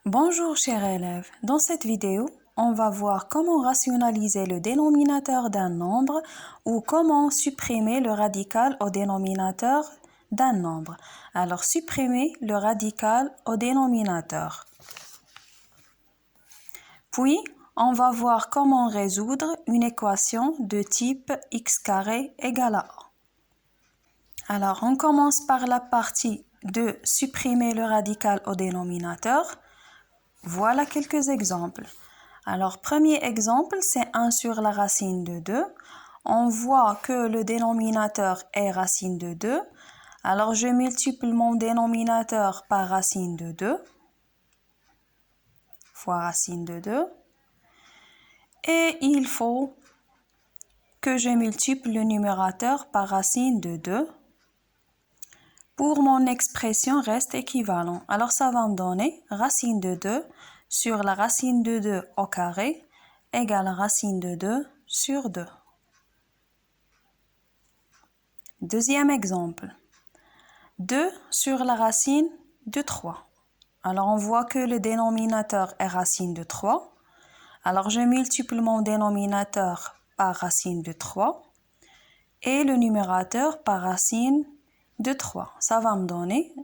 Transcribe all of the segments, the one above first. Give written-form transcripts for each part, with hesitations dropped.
Bonjour chers élèves, dans cette vidéo, on va voir comment rationaliser le dénominateur d'un nombre ou comment supprimer le radical au dénominateur d'un nombre. Alors supprimer le radical au dénominateur. Puis, on va voir comment résoudre une équation de type x carré égale à a. Alors, on commence par la partie de supprimer le radical au dénominateur. Voilà quelques exemples. Alors, premier exemple, c'est 1 sur la racine de 2. On voit que le dénominateur est racine de 2. Alors, je multiplie mon dénominateur par racine de 2 fois racine de 2. Et il faut que je multiplie le numérateur par racine de 2 pour mon expression reste équivalent. Alors, ça va me donner racine de 2 sur la racine de 2 au carré égale racine de 2 sur 2. Deuxième exemple. 2 sur la racine de 3. Alors, on voit que le dénominateur est racine de 3. Alors, je multiplie mon dénominateur par racine de 3 et le numérateur par racine de 3. Ça va me donner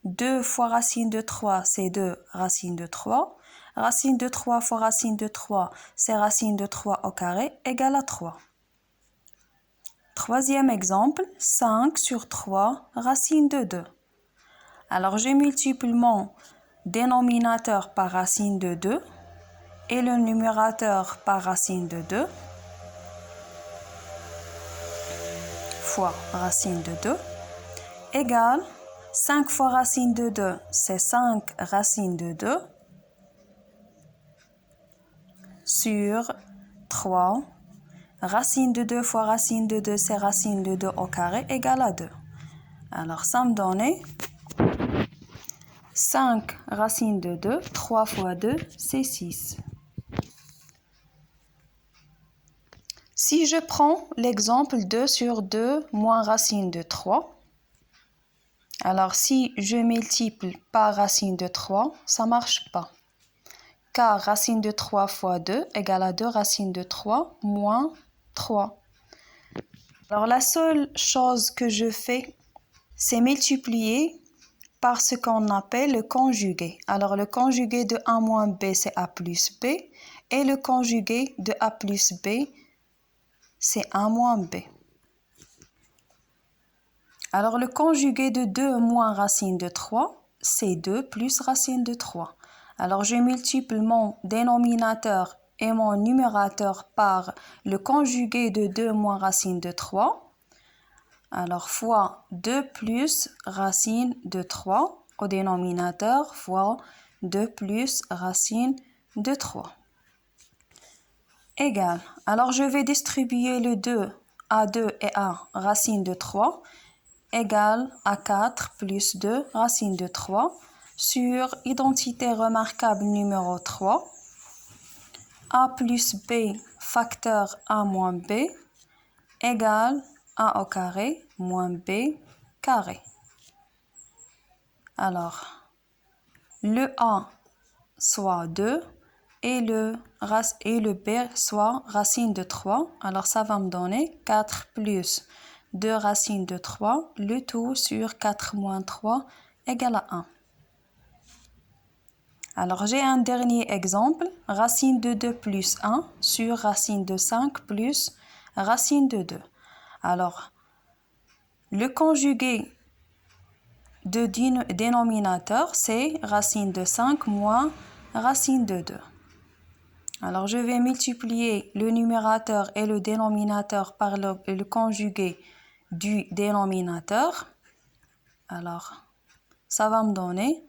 2 fois racine de 3, c'est 2 racine de 3. Racine de 3 fois racine de 3, c'est racine de 3 au carré égale à 3. Troisième exemple, 5 sur 3 racine de 2. Alors, je multiplie mon dénominateur par racine de 2 et le numérateur par racine de 2 fois racine de 2 égale 5 fois racine de 2, c'est 5 racine de 2 sur 3. Racine de 2 fois racine de 2, c'est racine de 2 au carré égale à 2. Alors, ça me donne 5 racine de 2, 3 fois 2, c'est 6. Si je prends l'exemple 2 sur 2 moins racine de 3, alors si je multiplie par racine de 3, ça ne marche pas. Car racine de 3 fois 2 égale à 2 racine de 3 moins 3. Alors la seule chose que je fais, c'est multiplier par ce qu'on appelle le conjugué. Alors le conjugué de a moins b, c'est a plus b. Et le conjugué de a plus b, c'est a moins b. Alors le conjugué de 2 moins racine de 3, c'est 2 plus racine de 3. Alors je multiplie mon dénominateur et mon numérateur par le conjugué de 2 moins racine de 3. Alors fois 2 plus racine de 3 au dénominateur fois 2 plus racine de 3. Égal. Alors je vais distribuer le 2 à 2 et à racine de 3 égale à 4 plus 2 racine de 3 sur identité remarquable numéro 3. A plus B facteur A moins B égale A au carré moins B carré. Alors, le A soit 2 et le B soit racine de 3. Alors, ça va me donner 4 plus 2 racine de 3, le tout sur 4 moins 3 égale à 1. Alors, j'ai un dernier exemple, racine de 2 plus 1 sur racine de 5 plus racine de 2. Alors, le conjugué de dénominateur, c'est racine de 5 moins racine de 2. Alors, je vais multiplier le numérateur et le dénominateur par le conjugué du dénominateur. Alors, ça va me donner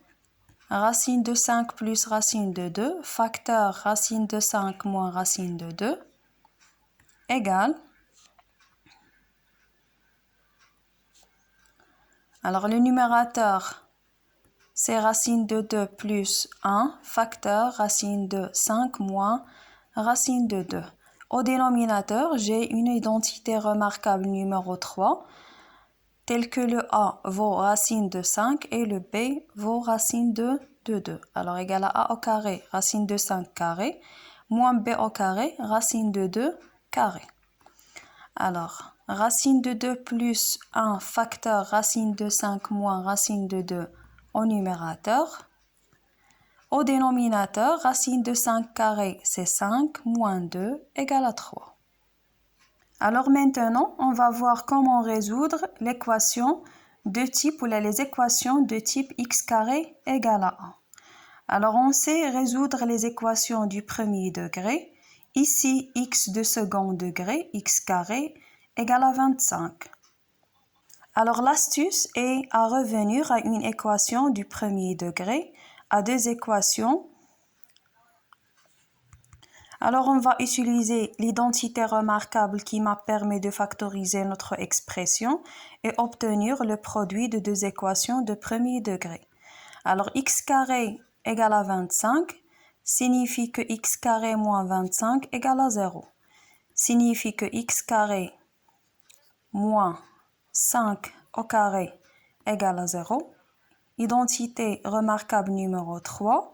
racine de 5 plus racine de 2, facteur racine de 5 moins racine de 2, égale. Alors, le numérateur, c'est racine de 2 plus 1, facteur racine de 5 moins racine de 2. Au dénominateur, j'ai une identité remarquable numéro 3. tel que le A vaut racine de 5 et le B vaut racine de 2. Alors, égal à A au carré, racine de 5 carré, moins B au carré, racine de 2 carré. Alors, racine de 2 plus 1 facteur racine de 5 moins racine de 2 au numérateur. Au dénominateur, racine de 5 carré, c'est 5 moins 2 égale à 3. Alors maintenant, on va voir comment résoudre l'équation de type ou les équations de type x carré égale à 1. Alors on sait résoudre les équations du premier degré. Ici, x de second degré, x carré, égale à 25. Alors l'astuce est à revenir à une équation du premier degré, à deux équations. Alors on va utiliser l'identité remarquable qui m'a permis de factoriser notre expression et obtenir le produit de deux équations de premier degré. Alors x carré égale à 25 signifie que x carré moins 25 égale à 0. Signifie que x carré moins 5 au carré égale à 0. Identité remarquable numéro 3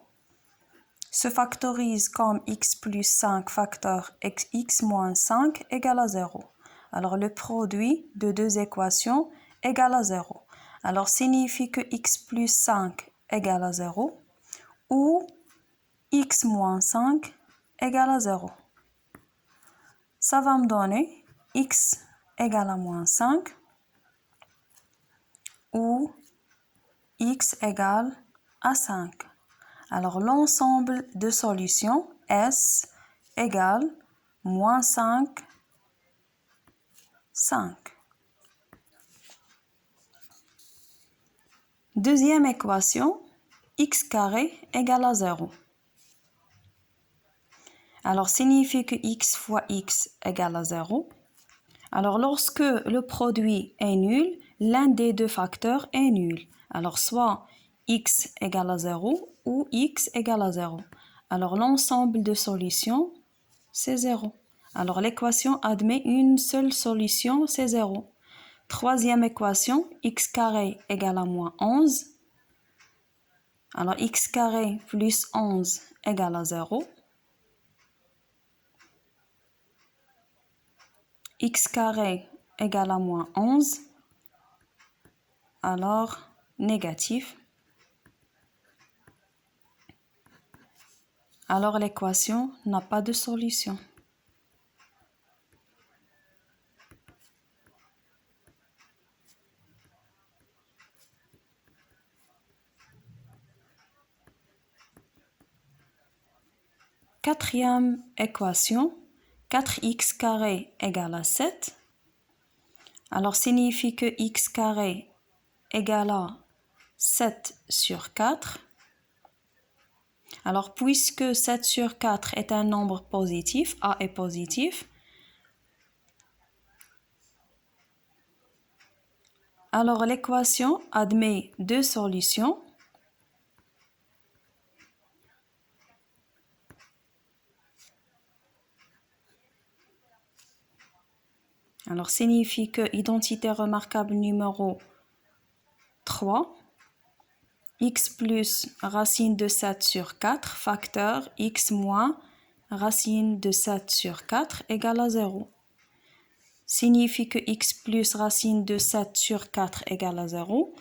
se factorise comme x plus 5 facteur x moins 5 égale à 0. Alors le produit de deux équations égale à 0. Alors signifie que x plus 5 égale à 0 ou x moins 5 égale à 0. Ça va me donner x égale à moins 5 ou x égale à 5. Alors l'ensemble de solutions S égale moins 5, 5. Deuxième équation, x carré égale à 0. Alors signifie que x fois x égale à 0. Alors lorsque le produit est nul, l'un des deux facteurs est nul. Alors soit x égale à 0 ou x égale à 0. Alors l'ensemble de solutions, c'est 0. Alors l'équation admet une seule solution, c'est 0. Troisième équation, x carré égale à moins 11. Alors x carré plus 11 égale à 0. X carré égale à moins 11. Alors négatif. Alors l'équation n'a pas de solution. Quatrième équation, 4x carré égale à 7. Alors signifie que x carré égale à 7 sur 4. Alors puisque 7 sur 4 est un nombre positif, a est positif, alors l'équation admet deux solutions. Alors signifie que identité remarquable numéro 3, x plus racine de 7 sur 4 facteur x moins racine de 7 sur 4 égale à 0. Signifie que x plus racine de 7 sur 4 égale à 0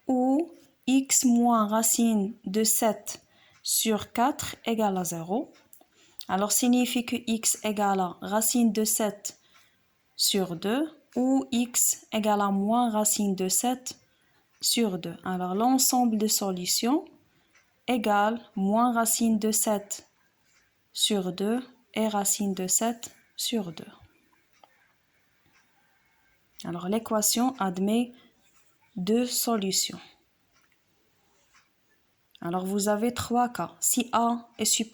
ou x moins racine de 7 sur 4 égale à 0. Alors signifie que x égale à racine de 7 sur 2 ou x égale à moins racine de 7 sur 2. Alors l'ensemble de solutions égale moins racine de 7 sur 2 et racine de 7 sur 2. Alors l'équation admet deux solutions. Alors vous avez trois cas. Si A est supérieur